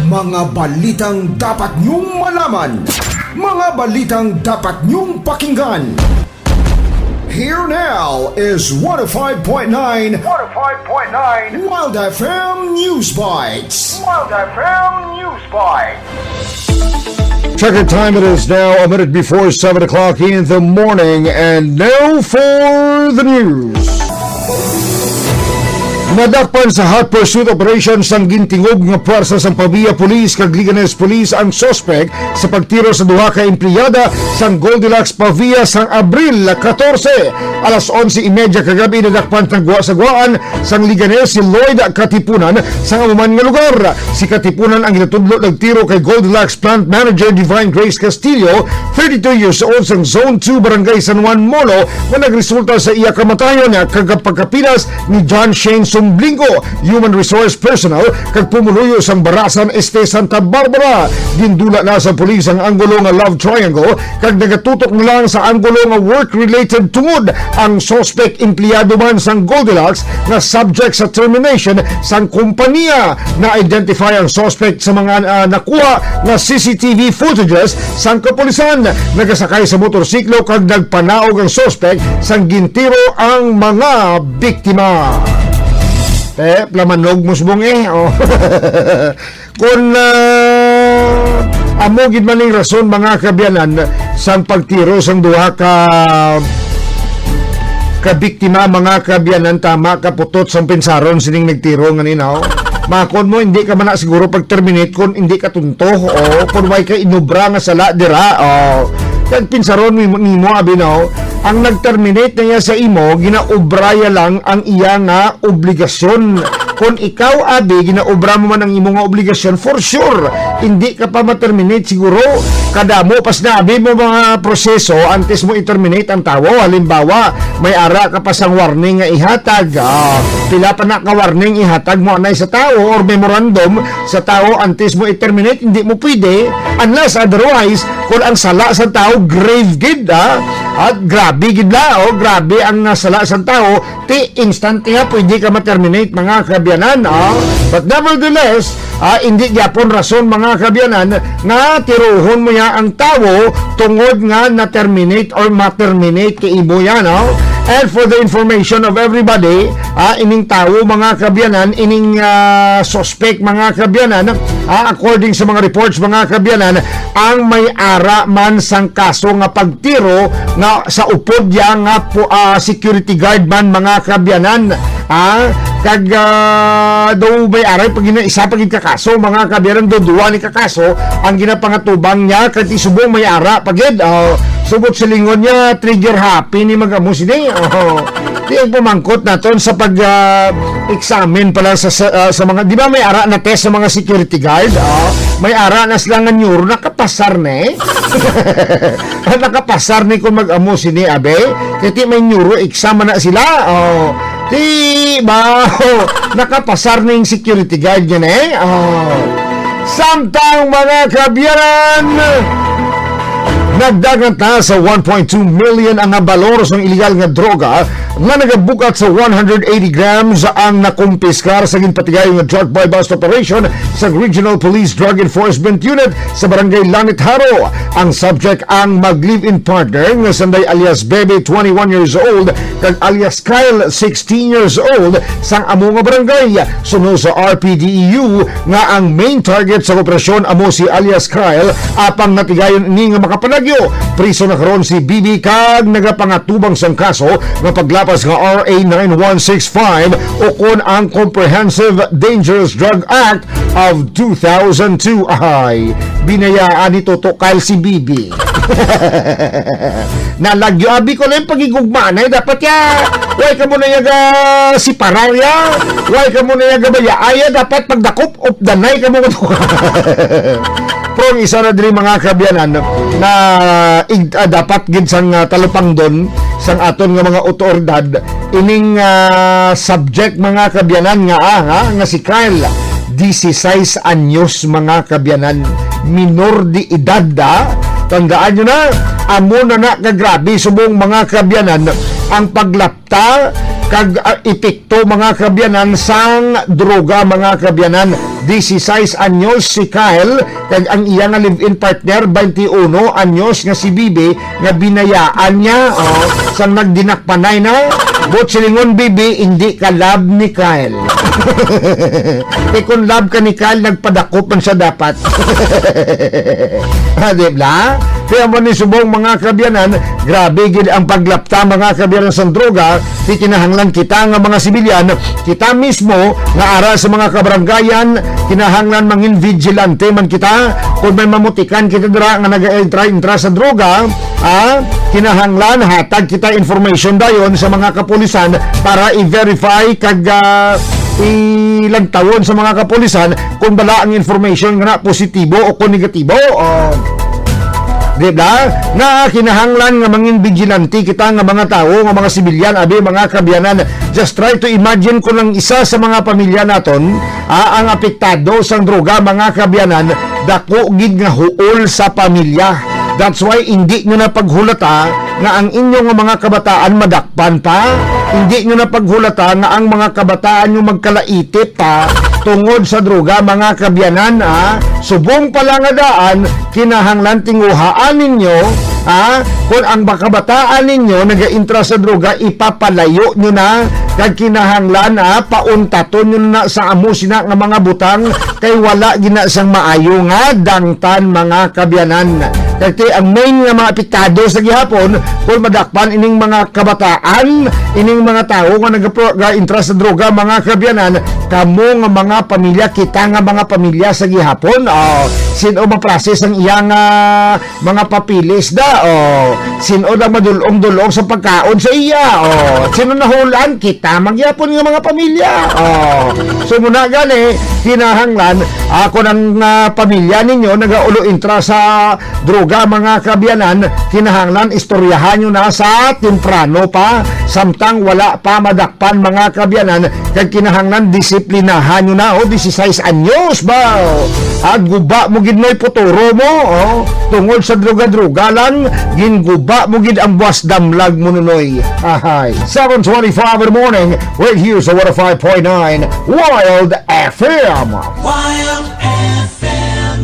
Mga balitang dapat niyong malaman. Mga balitang dapat niyong pakinggan. Here now is 105.9 Wild FM News Bites. Wild FM News Bites. Check your time. It is now a minute before 7 o'clock in the morning. And now for the news. Nadakpan sa hot pursuit operation sang gintingog nga puwersa sang Pavia Police kag Liganes Police ang sospek sa pagtiro sa duha ka empleyada sang Goldilocks Pavia sang Abril 14. Alas 11:30 kagabi nadakpan tagwa sa guwaan sang Liganes si Lloyd Katipunan sang amuman nga lugar. Si Katipunan ang ginatudlo nagtiro kay Goldilocks Plant Manager Divine Grace Castillo, 32 years old sang Zone 2 Barangay San Juan Molo, nga nagresulta sa iya kamatayon kag pagkapilas ni John Shane Blingo, Human Resource Personnel kag pumuluyo sang Barasan Este Santa Barbara. Gindula na sa pulis ang anggulo nga love triangle kag nagatutok na lang sa anggulo nga work-related tungod ang suspect empleyado man sang Goldilocks nga subject sa termination sang kompanya. Na-identify ang suspect sa mga nakuha na CCTV footages sang kapulisan. Nagasakay sa motorsiklo kag nagpanaog ang suspect sang gintiro ang mga biktima. Plamanog musbong oh. Kung amo gid man ning rason mga kabyanan sang pagtiro sang duha ka biktima mga kabyanan, tama kaputot sang pensaron sining nagtiro nga ninaw. Makon mo hindi ka man na siguro pag-terminate kung hindi ka tunto o kung may ka inubra nga sala dira kag pinsaron nimo abinaw ang nag-terminate na niya sa imo, ginaubraya lang ang iya nga obligasyon. Kung ikaw, abi, ginaubra mo man ang imo nga obligasyon, for sure, hindi ka pa ma-terminate siguro. Kada mo, pas na, abi mo mga proseso, antes mo i-terminate ang tao. Halimbawa, may ara ka pa sang warning nga ihatag. Pila pa na ka warning ihatag mo anay sa tao or memorandum sa tao, antes mo i-terminate, hindi mo pwede. Unless otherwise, kung ang sala sa tao, grave gid, at grabe gid la, grabe ang nasala sa tao, instant nga pwede ka ma-terminate mga kabyanan. But nevertheless, hindi gyapon rason mga kabyanan nga tiruhon mo ya ang tao tungod nga na-terminate or ma-terminate kay ibo yan. And for the information of everybody, ining tao mga kabyanan, ining suspect mga kabyanan, according sa mga reports mga kabyanan, ang may ara man sang kaso nga pagtiro nga sa upod ya nga security guard man mga kabyanan. Kag do may aray pag isa pagid kakaso mga kabyanan, do duwa ni kakaso ang ginapangatubang niya kag isubong may ara pagid subot sa lingon niya trigger happy ni magamus ni di ang pumangkot naton sa pag examine pala sa mga, di ba may ara na test sa mga security guard, may ara na sila nga nyuro nakapasar ni nakapasar ni kung mag-amos ni abe kaya may nyuro exam na sila di ba nakapasar na yung security guard yan samtang mga kabyanan, nagdagan ta sa 1.2 million ang balor sa illegal nga droga nga nagabukat sa 180 grams ang nakumpiskar sa ginpatigay nga drug buy bust operation sa Regional Police Drug Enforcement Unit sa Barangay Langit Haro. Ang subject ang mag-live-in partner nga sanday alias Bebe, 21 years old, kag alias Kyle, 16 years old, sang amo nga barangay. Sunod sa RPDEU nga ang main target sa operasyon amo si alias Kyle, apang natigayon ni nga makapanagyo. Priso na karon si Bibi kag nagapangatubang sang kaso nga paglapas nga RA 9165 o kon ang Comprehensive Dangerous Drug Act of 2002. Binayaan ni Toto Kyle si Bibi. Nalagyo abi ko lang pagigugmaan dapat ya way ka mo na yaga si pararya, way ka mo na yaga baya dapat pagdakop of the night ka mo Pero isa na din mga kabyanan na dapat gid sang talupang don sang aton nga mga otoridad ining subject mga kabyanan nga si Kyle, 16 anyos mga kabyanan, minor de edad. Tandaan nyo na, amo na kagrabe subong mga kabyanan ang paglapta kag epekto mga kabyanan sang droga mga kabyanan. 16 anyos si Kyle kag ang iya nga live-in partner 21 anyos nga si Bibi nga binayaan niya sang nagdinakpanay na bot silingon Bibi hindi ka love ni Kyle. Kung love ka ni Kyle nagpadakop man siya dapat. Diba? Kaya mo ni subong mga kabyanan, grabe gid ang paglapta mga kabyanan sa droga. Di kinahanglan kita nga mga sibilyan, kita mismo nga ara sa mga kabaranggayan, kinahanglan mangin vigilante man kita. Kung may mamutikan kita dira nga nag-intra sa droga, kinahanglan hatag kita information dayon sa mga kapulisan para i-verify kag ilang tawon sa mga kapulisan kung bala ang information nga positibo o kung negatibo. Diba? Na kinahanglan nga mangin vigilante kita nga mga tao, nga mga sibilyan, abi mga kabyanan. Just try to imagine kung lang isa sa mga pamilya naton ang apektado sang droga mga kabyanan, dako gid nga huol sa pamilya. That's why hindi nyo na paghulata nga ang inyong mga kabataan madakpan pa. Hindi nyo na paghulata nga ang mga kabataan nyo magkalaitip pa tungod sa droga mga kabyanan. Subong pala nga daan, kinahanglan tinguhaan ninyo kung ang kabataan ninyo nag-intra sa droga, ipapalayo nyo na kag kinahanglan pauntaton nyo na sa amo sina nga mga butang kay wala gina sang maayo nga dangtan mga kabyanan. Kasi ang main nga mga apektado sa gihapon kung madakpan ining mga kabataan, ining mga tao nga nag-intra sa droga mga kabyanan, kamo nga mga pamilya, kita nga mga pamilya sa gihapon. Sino maproses ang iyang mga papilis da, sino na madulong-dulong sa pagkaon sa iya, sino nahulan, kita magyapon nga mga pamilya. So muna gani, kinahanglan ako ng pamilya ninyo nagaulo intra sa droga mga kabyanan, kinahanglan istoryahan nyo na sa temprano pa samtang wala pa madakpan mga kabyanan, kag kinahanglan disiplinahan nyo na 16 anyos ba at guba mo gid may puturo mo tungod sa droga-droga lang ginguba mo gid ang buwas damlag mo nunoy. 7:25 in the morning right here sa 105.9 Wild FM. Wild FM.